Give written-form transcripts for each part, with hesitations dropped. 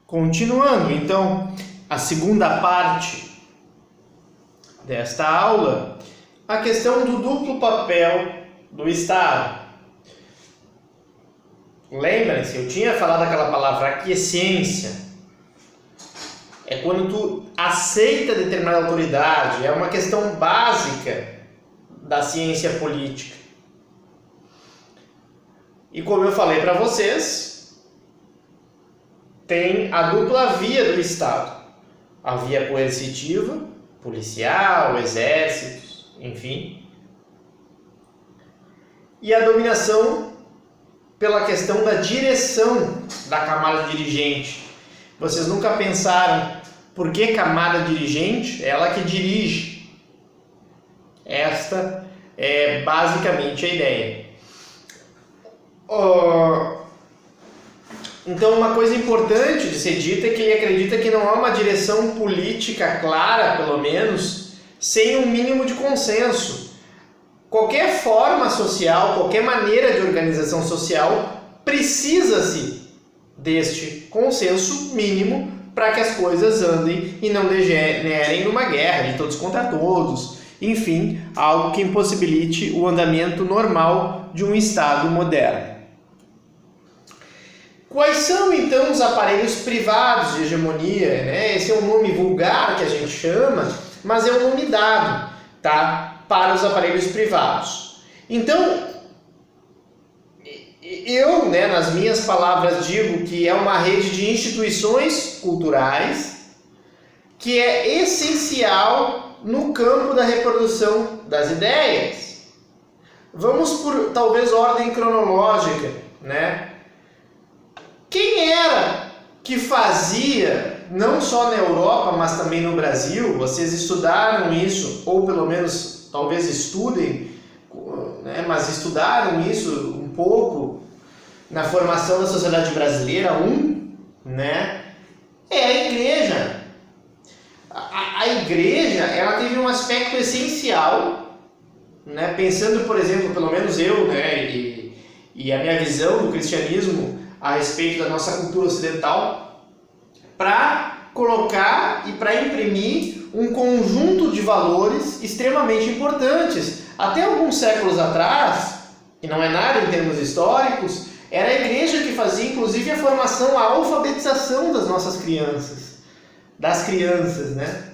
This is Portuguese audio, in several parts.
Continuando, então, a segunda parte desta aula, a questão do duplo papel do Estado. Lembrem-se, eu tinha falado aquela palavra aquiescência. É quando tu aceita determinada autoridade, é uma questão básica da ciência política. E como eu falei para vocês, tem a dupla via do Estado. A via coercitiva, policial, exército, enfim. E a dominação pela questão da direção da camada dirigente. Vocês nunca pensaram por que camada dirigente? É ela que dirige. Esta é basicamente a ideia. Então, uma coisa importante de ser dita é que ele acredita que não há uma direção política clara, pelo menos, sem um mínimo de consenso. Qualquer forma social, qualquer maneira de organização social, precisa-se deste consenso mínimo para que as coisas andem e não degenerem numa guerra de todos contra todos. Enfim, algo que impossibilite o andamento normal de um Estado moderno. Quais são, então, os aparelhos privados de hegemonia? Né? Esse é um nome vulgar que a gente chama, mas é um nome dado, tá? Para os aparelhos privados. Então, eu, nas minhas palavras, digo que é uma rede de instituições culturais que é essencial no campo da reprodução das ideias. Vamos por, talvez, ordem cronológica, né? Quem era que fazia, não só na Europa, mas também no Brasil, vocês estudaram isso, ou pelo menos talvez estudem, né, mas estudaram isso um pouco na formação da sociedade brasileira, né, é a igreja. A igreja, ela teve um aspecto essencial, né, pensando, por exemplo, pelo menos eu, né, e a minha visão do cristianismo a respeito da nossa cultura ocidental, para colocar e para imprimir um conjunto de valores extremamente importantes. Até alguns séculos atrás, que não é nada em termos históricos, era a igreja que fazia inclusive a formação, a alfabetização das nossas crianças, né?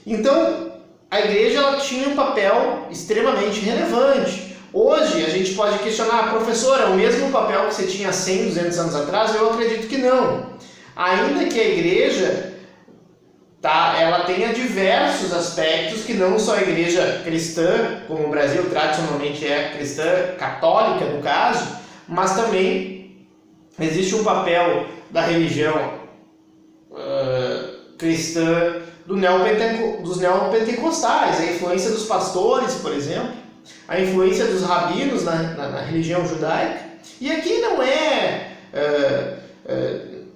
Então, a igreja ela tinha um papel extremamente relevante. Hoje a gente pode questionar, professora, o mesmo papel que você tinha 100, 200 anos atrás? Eu acredito que não. Ainda que a igreja, ela tenha diversos aspectos que não só a igreja cristã, como o Brasil tradicionalmente é cristã, católica no caso, mas também existe um papel da religião cristã dos neopentecostais, a influência dos pastores, por exemplo, a influência dos rabinos na religião judaica. E aqui não é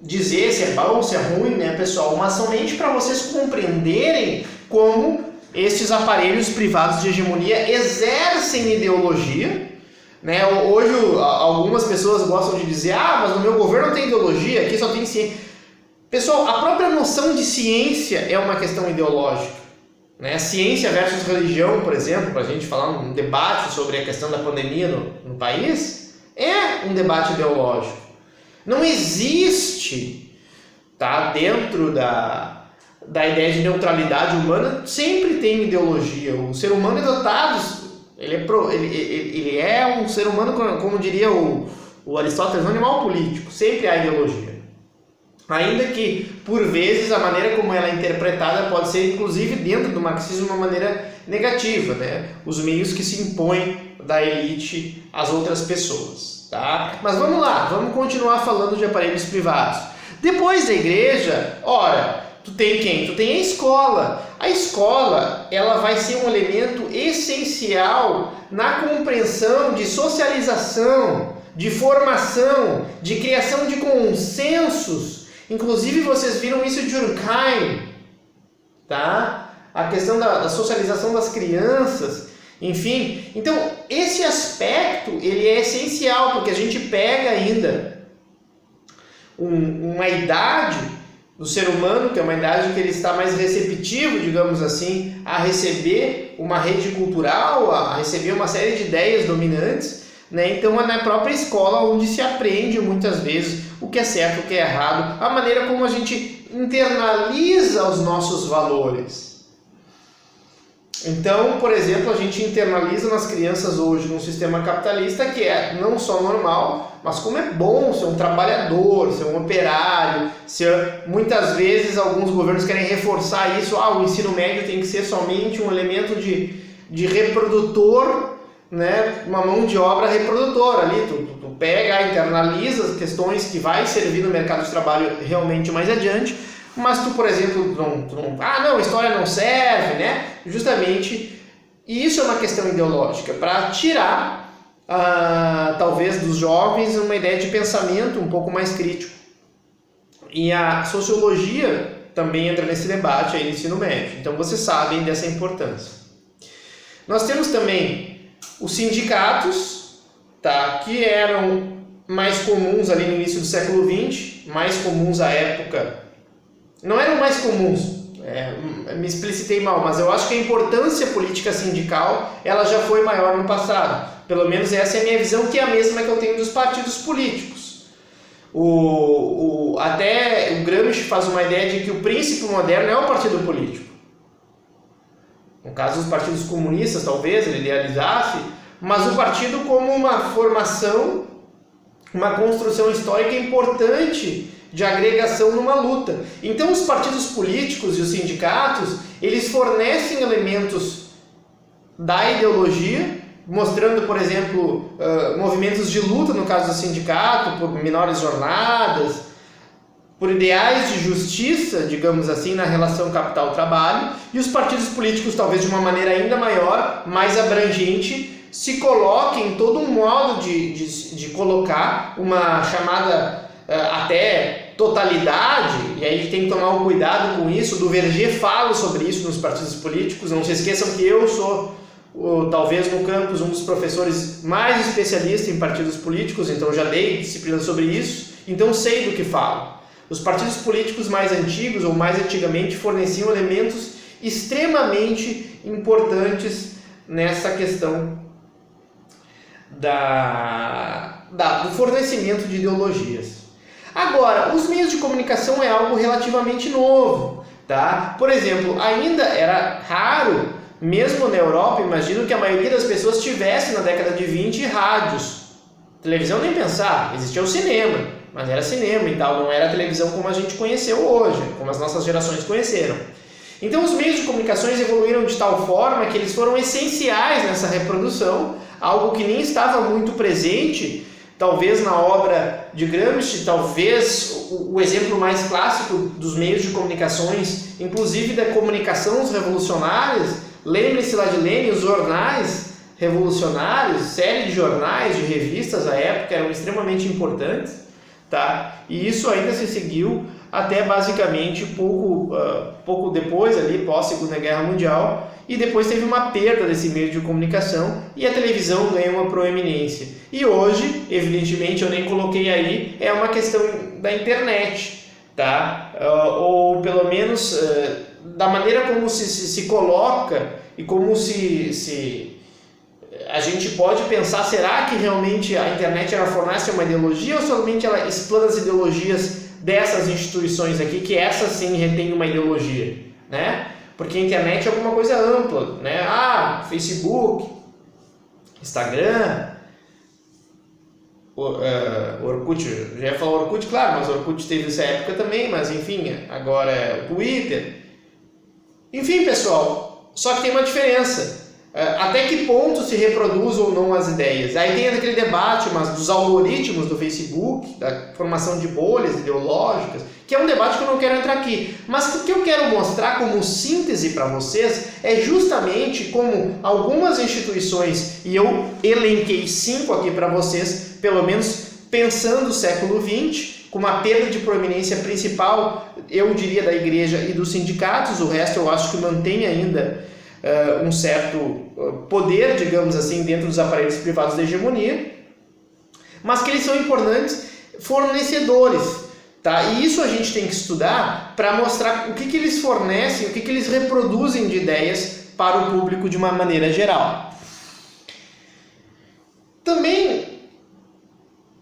dizer se é bom, se é ruim, né, pessoal, mas somente para vocês compreenderem como estes aparelhos privados de hegemonia exercem ideologia. Né? Hoje algumas pessoas gostam de dizer, mas no meu governo não tem ideologia, aqui só tem ciência. Pessoal, a própria noção de ciência é uma questão ideológica. Né? Ciência versus religião, por exemplo, para a gente falar um debate sobre a questão da pandemia no país, é um debate ideológico. Não existe, dentro da ideia de neutralidade humana, sempre tem ideologia. O ser humano é dotado, ele é um ser humano, como diria o Aristóteles, um animal político, sempre há ideologia. Ainda que, por vezes, a maneira como ela é interpretada pode ser, inclusive, dentro do marxismo, uma maneira negativa, né? Os meios que se impõem da elite às outras pessoas, tá? Mas vamos lá, vamos continuar falando de aparelhos privados. Depois da igreja, tu tem quem? Tu tem a escola. A escola, ela vai ser um elemento essencial na compreensão de socialização, de formação, de criação de consensos. Inclusive, vocês viram isso de Durkheim, tá? A questão da socialização das crianças, enfim. Então, esse aspecto, ele é essencial, porque a gente pega ainda uma idade do ser humano, que é uma idade que ele está mais receptivo, digamos assim, a receber uma rede cultural, a receber uma série de ideias dominantes, né? Então é na própria escola onde se aprende muitas vezes o que é certo, o que é errado, a maneira como a gente internaliza os nossos valores. Então, por exemplo, a gente internaliza nas crianças hoje num sistema capitalista que é não só normal, mas como é bom ser um trabalhador, ser um operário, muitas vezes alguns governos querem reforçar isso, o ensino médio tem que ser somente um elemento de reprodutor, né? Uma mão de obra reprodutora ali, tu pega, internaliza as questões que vai servir no mercado de trabalho realmente mais adiante, mas tu, por exemplo, história não serve, né? Justamente isso é uma questão ideológica, para tirar, talvez, dos jovens uma ideia de pensamento um pouco mais crítico. E a sociologia também entra nesse debate aí no ensino médio, então vocês sabem dessa importância. Nós temos também os sindicatos, tá? Que eram mais comuns ali no início do século XX, mais comuns à época. Não eram mais comuns, me explicitei mal, mas eu acho que a importância política sindical ela já foi maior no passado. Pelo menos essa é a minha visão, que é a mesma que eu tenho dos partidos políticos. Até o Gramsci faz uma ideia de que o princípio moderno é o partido político. No caso dos partidos comunistas, talvez, ele idealizasse, mas o partido como uma formação, uma construção histórica importante de agregação numa luta. Então os partidos políticos e os sindicatos, eles fornecem elementos da ideologia, mostrando, por exemplo, movimentos de luta, no caso do sindicato, por menores jornadas, por ideais de justiça, digamos assim, na relação capital-trabalho, e os partidos políticos, talvez de uma maneira ainda maior, mais abrangente, se coloquem em todo um modo de colocar uma chamada até totalidade, e aí a gente tem que tomar um cuidado com isso. Do Verger fala sobre isso nos partidos políticos. Não se esqueçam que eu sou, talvez no campus, um dos professores mais especialistas em partidos políticos, então já dei disciplina sobre isso, então sei do que falo. Os partidos políticos mais antigos, ou mais antigamente, forneciam elementos extremamente importantes nessa questão do fornecimento de ideologias. Agora, os meios de comunicação é algo relativamente novo, tá? Por exemplo, ainda era raro, mesmo na Europa, imagino que a maioria das pessoas tivesse na década de 20 rádios. Televisão nem pensar, existia o cinema, mas era cinema e tal, não era a televisão como a gente conheceu hoje, como as nossas gerações conheceram. Então os meios de comunicações evoluíram de tal forma que eles foram essenciais nessa reprodução, algo que nem estava muito presente, talvez na obra de Gramsci, talvez o exemplo mais clássico dos meios de comunicações, inclusive da comunicação dos revolucionários. Lembre-se lá de Lenin, os jornais revolucionários, série de jornais, de revistas à época eram extremamente importantes, tá? E isso ainda se seguiu até basicamente pouco depois, ali pós Segunda Guerra Mundial, e depois teve uma perda desse meio de comunicação e a televisão ganha uma proeminência. E hoje, evidentemente, eu nem coloquei aí, é uma questão da internet, tá? Ou pelo menos da maneira como se coloca e como a gente pode pensar, será que realmente a internet ela fornece uma ideologia ou somente ela explana as ideologias dessas instituições aqui, que essas sim retêm uma ideologia, né? Porque a internet é alguma coisa ampla, né? Facebook, Instagram, Orkut, já ia falar Orkut, claro, mas Orkut teve essa época também, mas enfim, agora é o Twitter. Enfim, pessoal, só que tem uma diferença. Até que ponto se reproduz ou não as ideias? Aí tem aquele debate dos algoritmos do Facebook, da formação de bolhas ideológicas, que é um debate que eu não quero entrar aqui. Mas o que eu quero mostrar como síntese para vocês é justamente como algumas instituições, e eu elenquei 5 aqui para vocês, pelo menos pensando o século XX, com uma perda de proeminência principal, eu diria, da igreja e dos sindicatos, o resto eu acho que mantém ainda um certo poder, digamos assim, dentro dos aparelhos privados da hegemonia, mas que eles são importantes fornecedores, Tá? E isso a gente tem que estudar para mostrar o que eles fornecem, o que eles reproduzem de ideias para o público de uma maneira geral. Também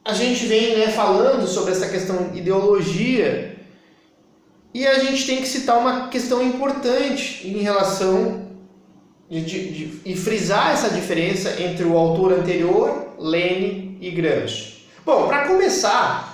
a gente vem, né, falando sobre essa questão de ideologia, e a gente tem que citar uma questão importante em relação e frisar essa diferença entre o autor anterior, Lenin, e Gramsci. Bom, para começar,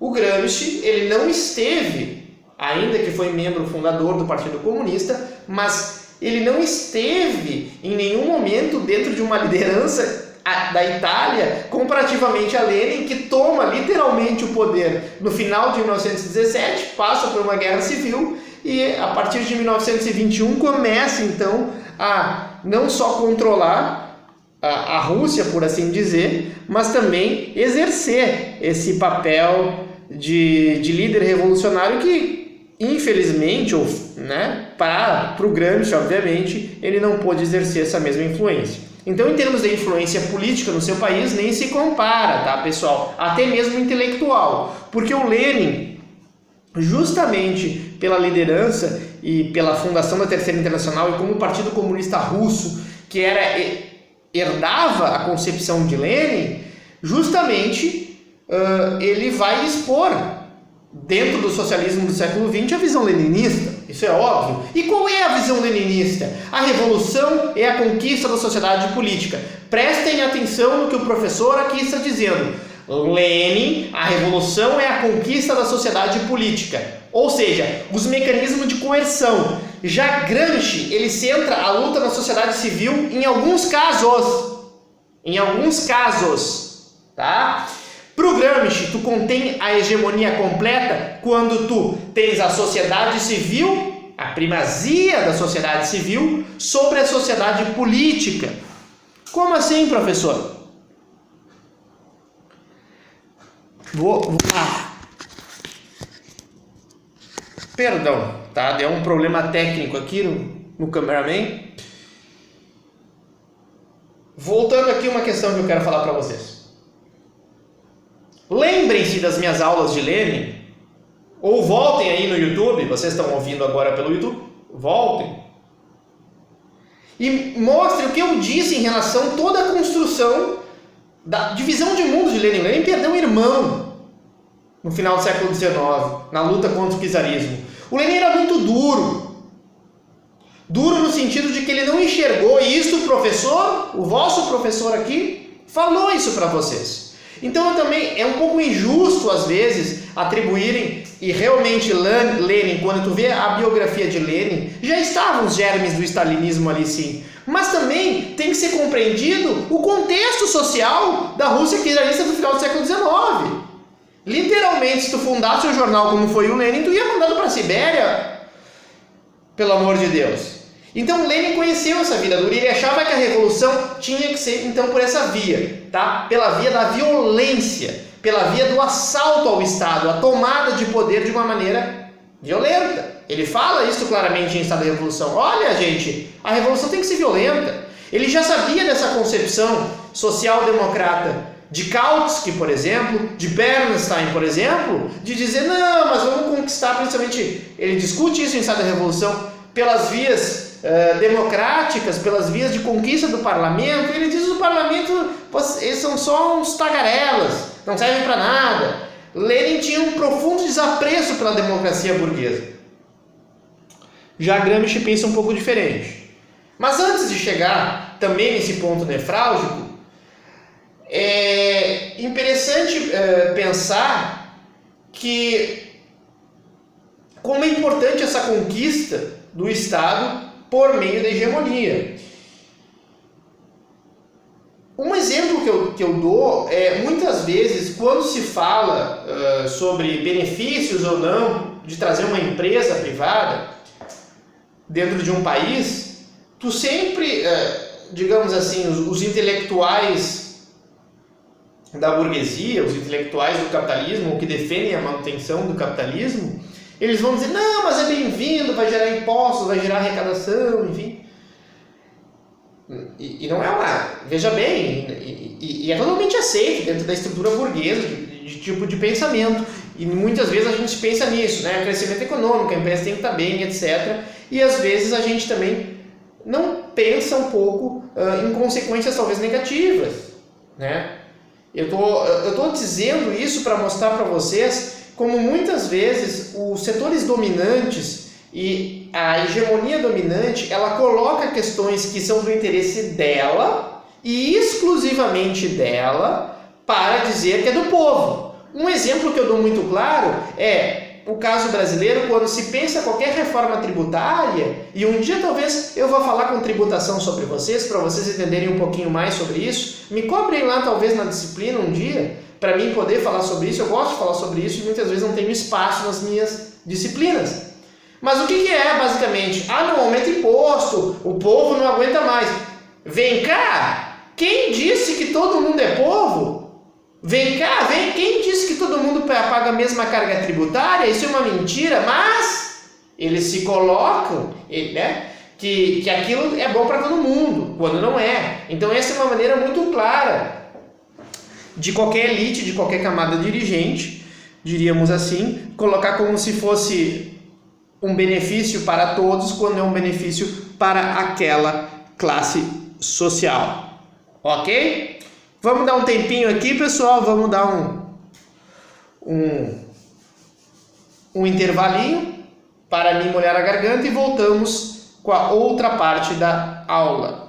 o Gramsci, ele não esteve, ainda que foi membro fundador do Partido Comunista, mas ele não esteve em nenhum momento dentro de uma liderança da Itália comparativamente a Lenin, que toma literalmente o poder no final de 1917, passa por uma guerra civil e a partir de 1921 começa então a não só controlar a Rússia, por assim dizer, mas também exercer esse papel de líder revolucionário que, infelizmente, né, para o Gramsci, obviamente, ele não pôde exercer essa mesma influência. Então, em termos de influência política no seu país, nem se compara, tá, pessoal? Até mesmo intelectual, porque o Lenin, justamente pela liderança e pela fundação da Terceira Internacional e como o Partido Comunista Russo, que herdava a concepção de Lenin, justamente ele vai expor dentro do socialismo do século XX a visão leninista, isso é óbvio. E qual é a visão leninista? A revolução é a conquista da sociedade política. Prestem atenção no que o professor aqui está dizendo. Lenin, a revolução é a conquista da sociedade política, ou seja, os mecanismos de coerção. Já Gramsci, ele centra a luta na sociedade civil em alguns casos, tá? Para o Gramsci, tu contém a hegemonia completa quando tu tens a sociedade civil, a primazia da sociedade civil sobre a sociedade política. Como assim, professor? Perdão, tá? Deu um problema técnico aqui no cameraman. Voltando aqui, uma questão que eu quero falar para vocês. Lembrem-se das minhas aulas de Lenin, ou voltem aí no YouTube, vocês estão ouvindo agora pelo YouTube, voltem, e mostrem o que eu disse em relação a toda a construção da divisão de mundo de Lenin. Lenin perdeu um irmão no final do século XIX, na luta contra o czarismo. O Lenin era muito duro no sentido de que ele não enxergou, e isso o professor, o vosso professor aqui, falou isso para vocês. Então também é um pouco injusto às vezes atribuírem, e realmente Lenin, quando tu vê a biografia de Lenin, já estavam os germes do stalinismo ali sim, mas também tem que ser compreendido o contexto social da Rússia czarista do final do século XIX. Literalmente, se tu fundasse um jornal como foi o Lenin, tu ia mandado para a Sibéria, pelo amor de Deus. Então Lenin conheceu essa vida dura e ele achava que a revolução tinha que ser então por essa via, tá? Pela via da violência, pela via do assalto ao Estado, a tomada de poder de uma maneira violenta. Ele fala isso claramente em Estado da Revolução. Olha, gente, a revolução tem que ser violenta. Ele já sabia dessa concepção social-democrata de Kautsky, por exemplo, de Bernstein, por exemplo, de dizer, não, mas vamos conquistar, principalmente, ele discute isso em Estado da Revolução, pelas vias democráticas, pelas vias de conquista do parlamento. Ele diz que o parlamento, eles são só uns tagarelas, não servem para nada. Lenin tinha um profundo desapreço pela democracia burguesa. Já Gramsci pensa um pouco diferente. Mas antes de chegar também nesse ponto nefrálgico, é interessante pensar que como é importante essa conquista do Estado por meio da hegemonia. Um exemplo que eu dou é, muitas vezes, quando se fala sobre benefícios ou não de trazer uma empresa privada dentro de um país, tu sempre, digamos assim, os intelectuais da burguesia, os intelectuais do capitalismo, que defendem a manutenção do capitalismo, eles vão dizer, não, mas é bem-vindo, vai gerar impostos, vai gerar arrecadação, enfim. E não é uma... Veja bem, e é totalmente aceito dentro da estrutura burguesa, de tipo de pensamento. E muitas vezes a gente pensa nisso, né? Crescimento econômico, a empresa tem que estar bem, etc. E às vezes a gente também não pensa um pouco em consequências talvez negativas, né? Eu tô dizendo isso para mostrar para vocês como muitas vezes os setores dominantes e a hegemonia dominante, ela coloca questões que são do interesse dela e exclusivamente dela para dizer que é do povo. Um exemplo que eu dou muito claro é o caso brasileiro, quando se pensa qualquer reforma tributária, e um dia talvez eu vou falar com tributação sobre vocês, para vocês entenderem um pouquinho mais sobre isso. Me cobrem lá talvez na disciplina um dia, para mim poder falar sobre isso. Eu gosto de falar sobre isso e muitas vezes não tenho espaço nas minhas disciplinas. Mas o que é basicamente? Não aumenta imposto, o povo não aguenta mais. Vem cá, quem disse que todo mundo é povo? Vem cá, quem disse que todo mundo paga a mesma carga tributária? Isso é uma mentira, mas eles se colocam, né, que aquilo é bom para todo mundo, quando não é. Então essa é uma maneira muito clara de qualquer elite, de qualquer camada dirigente, diríamos assim, colocar como se fosse um benefício para todos, quando é um benefício para aquela classe social. Ok? Vamos dar um tempinho aqui, pessoal, vamos dar um intervalinho para me molhar a garganta e voltamos com a outra parte da aula.